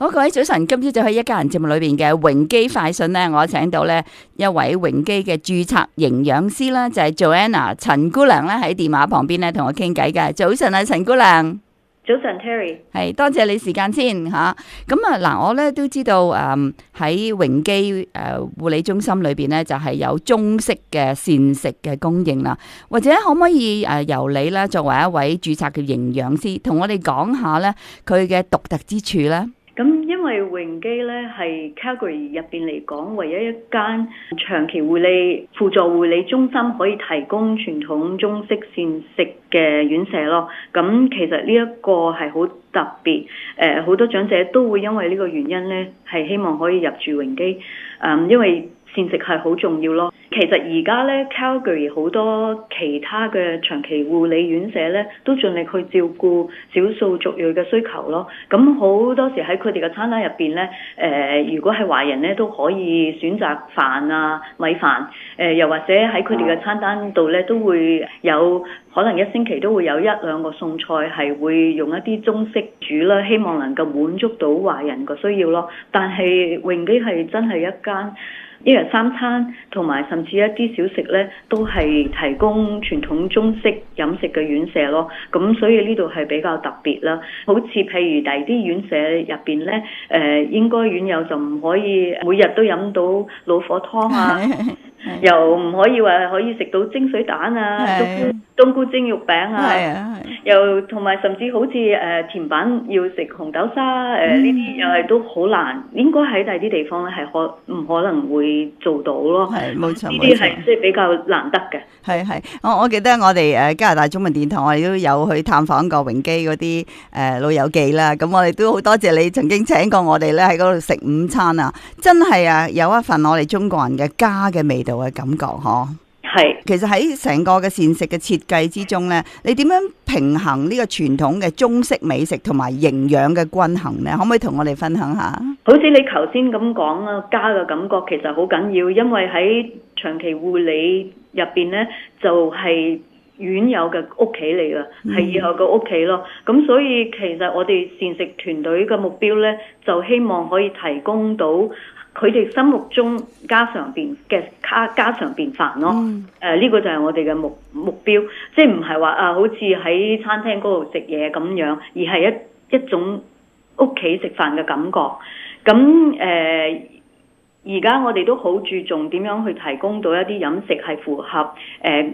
好，各位早晨，今朝就喺一家人節目裏邊嘅榮基快訊咧，我請到咧一位榮基嘅註冊營養師啦，就係 Joanna 陳姑娘咧喺電話旁邊咧同我傾偈嘅。早晨啊，陳姑娘。早晨 Terry， 係多謝你時間先吓。咁啊嗱，我咧都知道喺榮基護理中心裏邊咧就係有中式嘅膳食嘅供應啦，或者可唔可以由你咧作為一位註冊嘅營養師，同我哋講下咧佢嘅獨特之處咧？咁因為榮基咧係 Calgary 入邊嚟講唯一一間長期護理輔助護理中心可以提供傳統中式膳食嘅院舍咯。咁其實呢一個係好特別，好多長者都會因為呢個原因咧係希望可以入住榮基，因為膳食係好重要咯。其實而家咧 Calgary 好多其他嘅長期護理院舍咧，都盡力去照顧少數族裔嘅需求咯。咁好多時喺佢哋嘅餐單入邊咧，如果係華人咧，都可以選擇飯啊、米飯，又或者喺佢哋嘅餐單度咧，都會有可能一星期都會有一兩個餸菜係會用一啲中式煮啦，希望能夠滿足到華人個需要咯。但係榮基係真係一間一日三餐同埋甚至一啲小食咧，都係提供傳統中式飲食嘅院舍咯。咁所以呢度係比較特別啦。好似譬如第二啲院舍入邊咧，應該院友就唔可以每日都飲到老火湯啊，又唔可以話可以食到蒸水蛋啊、冬菇蒸肉餅啊，又同埋甚至好似甜品要食紅豆沙呢啲又係都好難，應該喺第二啲地方咧係唔可能會做到咯。係冇錯，呢啲係即係比較難得嘅。係我記得我哋加拿大中文電台，我哋都有去探訪過榮基嗰啲老友記啦。咁我哋都好多謝你曾經請過我哋咧喺嗰度食午餐啊！真係啊，有一份我哋中國人嘅家嘅味道嘅感覺嗬。係，其實喺成個嘅膳食嘅設計之中咧，你點樣平衡呢個傳統嘅中式美食同埋營養嘅均衡咧？可唔可以同我哋分享下？好似你頭先咁講啦，家嘅感覺其實好緊要，因為喺長期護理入邊咧，就係院友嘅屋企嚟㗎，係以後嘅屋企咯。咁所以其實我哋膳食團隊嘅目標咧，就希望可以提供到佢哋心目中家常便飯咯。呢個就係我哋嘅目標，即係唔係話好似喺餐廳嗰度食嘢咁樣，而係一種屋企食飯嘅感覺。咁而家我哋都好注重點樣去提供到一啲飲食係符合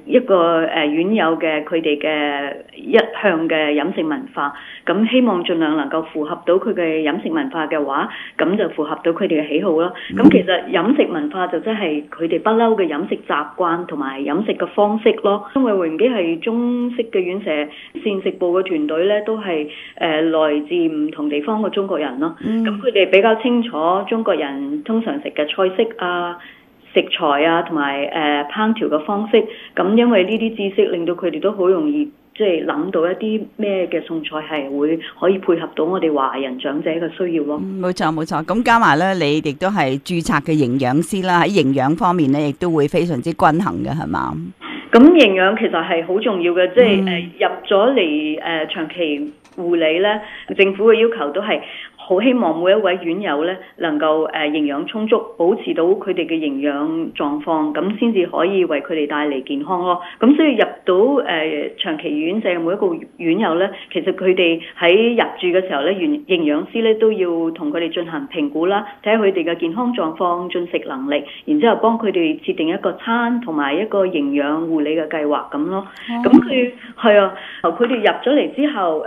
一個院友嘅佢哋嘅一向嘅飲食文化。咁希望盡量能夠符合到佢嘅飲食文化嘅話，咁就符合到佢哋嘅喜好啦。咁其實飲食文化就真係佢哋不嬲嘅飲食習慣同埋飲食嘅方式咯。因為榮基係中式嘅院舍，膳食部嘅團隊咧都係來自唔同地方嘅中國人咯。咁佢哋比較清楚中國人通常食嘅菜式啊、食材啊同埋烹調嘅方式。咁因為呢啲知識令到佢哋都好容易即係諗到一啲咩嘅餸菜係會可以配合到我哋華人長者嘅需要咯。冇錯冇錯，咁加埋咧，你亦都係註冊嘅營養師啦，喺營養方面咧，亦都會非常之均衡嘅，係嘛？咁營養其實係好重要嘅，即係入咗嚟長期護理咧，政府嘅要求都係好希望每一位院友咧能夠營養充足，保持到佢哋嘅營養狀況，咁先至可以為佢哋帶嚟健康咯。咁所以入到長期院舍每一個院友咧，其實佢哋喺入住嘅時候咧，營養師咧都要同佢哋進行評估啦，睇下佢哋嘅健康狀況、進食能力，然之後幫佢哋設定一個餐同埋一個營養護理嘅計劃咁咯。咁佢係啊，佢哋入咗嚟之後，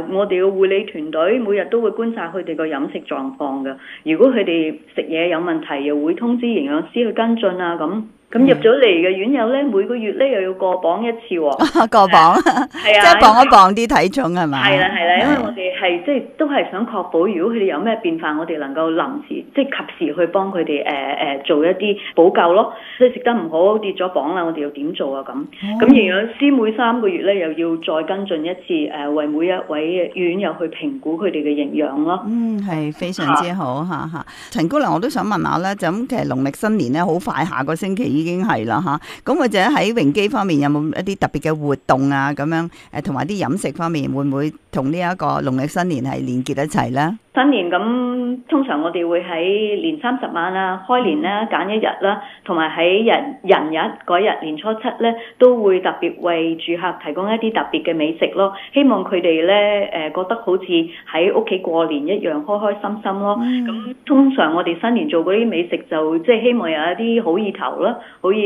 我哋嘅護理團隊每日都會觀察佢哋個飲食狀況嘅，如果佢哋食嘢有問題，又會通知營養師去跟進啊咁。咁入咗嚟嘅院友咧，每個月咧又要過磅一次喎。過磅，係啊，即係磅一磅啲體重係咪？係啦係啦，因為我哋係即係都係想確保，如果佢哋有咩變化，我哋能夠臨時即係及時去幫佢哋做一啲補救咯。即係食得唔好跌咗磅啦，我哋要點做啊咁？咁營養師每3個月咧又要再跟進一次，為每一位院友去評估佢哋嘅營養咯。係非常之好嚇。陳姑娘，我都想問下咧，就咁其實農曆新年咧好快，下個星期已經係啦嚇，咁或者喺榮基方面有冇一啲特別嘅活動啊？咁樣同埋啲飲食方面會唔會同呢一個農曆新年係連結一齊咧？新年咁通常我哋會喺年30晚啦、開年啦揀一日啦，同埋喺人日嗰日年初7咧都會特別為住客提供一啲特別嘅美食咯，希望佢哋咧覺得好似喺屋企過年一樣開開心心咯。咁通常我哋新年做嗰啲美食就即係希望有一啲好意頭啦，好似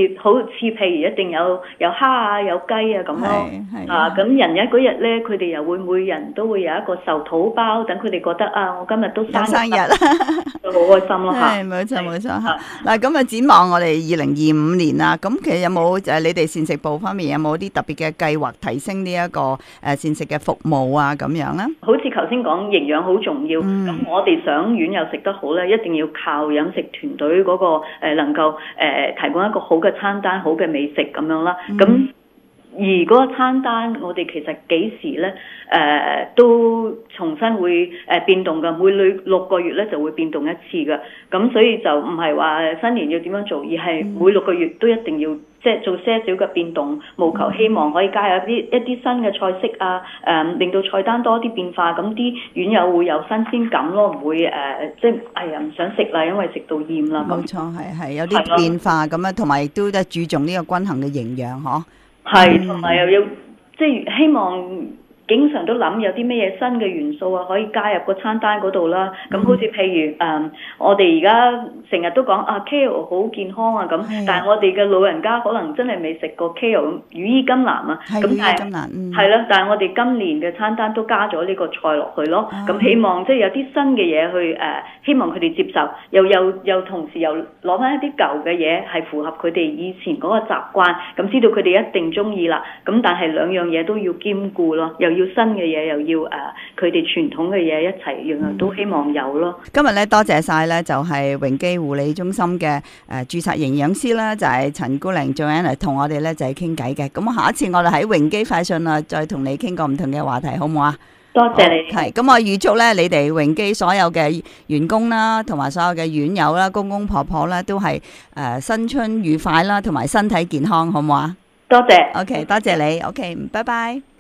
譬如一定有蝦啊、有雞啊咁咯。咁人日嗰日咧，佢哋又會每人都會有一個壽桃包，等佢哋覺得啊，我今日都生日啦，都好開心咯嚇。係冇錯嚇。嗱咁啊，展望我哋2025年啦，咁其實有冇你哋膳食部方面有冇啲特別嘅計劃提升呢一個膳食嘅服務啊咁樣咧？好似頭先講營養好重要，咁我哋想院友食得好咧，一定要靠飲食團隊嗰個能夠提供一個好嘅餐單、好嘅美食咁樣啦。咁而嗰個餐單，我哋其實幾時咧都重新會變動嘅，每6個月咧就會變動一次嘅。咁所以就唔係話新年要點樣做，而係每6個月都一定要即係做些少嘅變動，務求希望可以加入一啲新嘅菜式啊，令到菜單多啲變化，咁啲院友會有新鮮感咯，唔會即係哎呀唔想食啦，因為食到厭啦。冇錯，係有啲變化咁樣，同埋亦都注重呢個均衡嘅營養嗬。係，同埋又要即係希望經常都諗有啲咩嘢新嘅元素啊，可以加入個餐單嗰度啦。咁好似譬如我哋而家成日都講啊 kale 好健康啊咁，但係我哋嘅老人家可能真係未食過 kale 羽衣甘藍啊。咁但係係啦，但係我哋今年嘅餐單都加咗呢個菜落去咯。咁希望即係有啲新嘅嘢去希望佢哋接受，又同時又攞翻一啲舊嘅嘢係符合佢哋以前嗰個習慣，咁知道佢哋一定中意啦。咁但係兩樣嘢都要兼顧咯，又要新嘅嘢，又要佢哋傳統嘅嘢一齊，樣樣都希望有咯。今日咧多謝晒咧，就係榮基護理中心嘅註冊營養師啦，就係陳姑娘 Joanna 同我哋咧就係傾偈嘅。咁下一次我哋喺榮基快訊啊，再同你傾個唔同嘅話題，好唔好啊？多謝你。係咁，我預祝咧你哋榮基所有嘅員工啦，同埋所有嘅院友啦、公公婆婆啦，都係新春愉快啦，同埋身體健康，好唔好啊？多謝。OK， 多謝你。OK， 拜拜。